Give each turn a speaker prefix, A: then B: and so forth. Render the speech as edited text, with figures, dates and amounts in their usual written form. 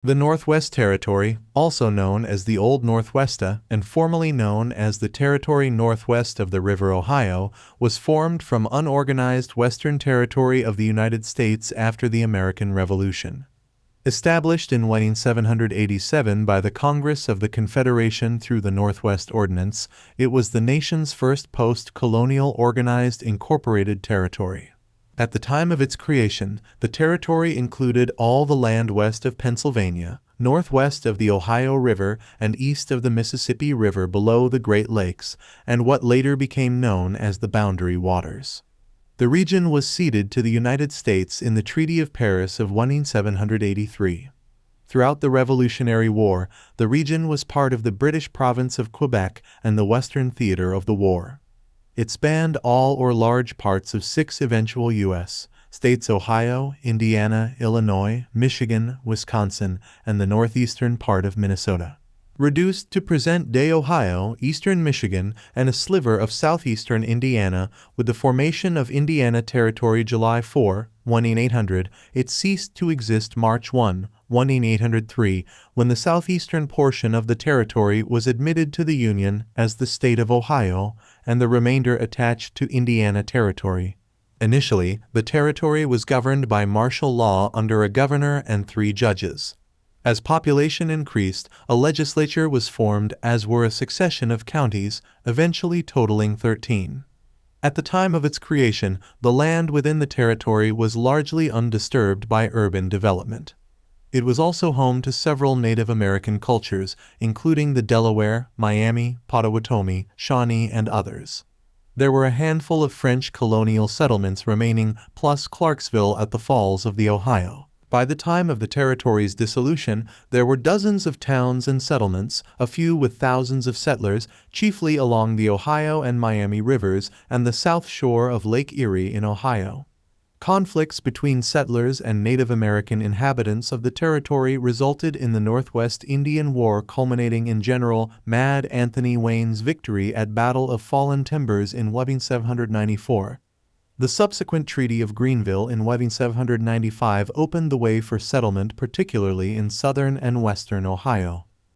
A: The Northwest Territory, also known as the Old Northwesta and formerly known as the Territory Northwest of the River Ohio, was formed from unorganized Western Territory of the United States after the American Revolution. Established in 1787 by the Congress of the Confederation through the Northwest Ordinance, it was the nation's first post-colonial organized incorporated territory. At the time of its creation, the territory included all the land west of Pennsylvania, northwest of the Ohio River, and east of the Mississippi River below the Great Lakes, and what later became known as the Boundary Waters. The region was ceded to the United States in the Treaty of Paris of 1783. Throughout the Revolutionary War, the region was part of the British province of Quebec and the Western theater of the war. It spanned all or large parts of 6 eventual U.S. states: Ohio, Indiana, Illinois, Michigan, Wisconsin, and the northeastern part of Minnesota. Reduced to present-day Ohio, eastern Michigan, and a sliver of southeastern Indiana, with the formation of Indiana Territory July 4, 1800, it ceased to exist March 1, 1803, when the southeastern portion of the territory was admitted to the Union as the state of Ohio, and the remainder attached to Indiana Territory. Initially, the territory was governed by martial law under a governor and 3 judges. As population increased, a legislature was formed, as were a succession of counties, eventually totaling 13. At the time of its creation, the land within the territory was largely undisturbed by urban development. It was also home to several Native American cultures, including the Delaware, Miami, Potawatomi, Shawnee, and others. There were a handful of French colonial settlements remaining, plus Clarksville at the Falls of the Ohio. By the time of the territory's dissolution, there were dozens of towns and settlements, a few with thousands of settlers, chiefly along the Ohio and Miami rivers and the south shore of Lake Erie in Ohio. Conflicts between settlers and Native American inhabitants of the territory resulted in the Northwest Indian War, culminating in General "Mad" Anthony Wayne's victory at Battle of Fallen Timbers in 1794. The subsequent Treaty of Greenville in 1795 opened the way for settlement, particularly in southern and western Ohio.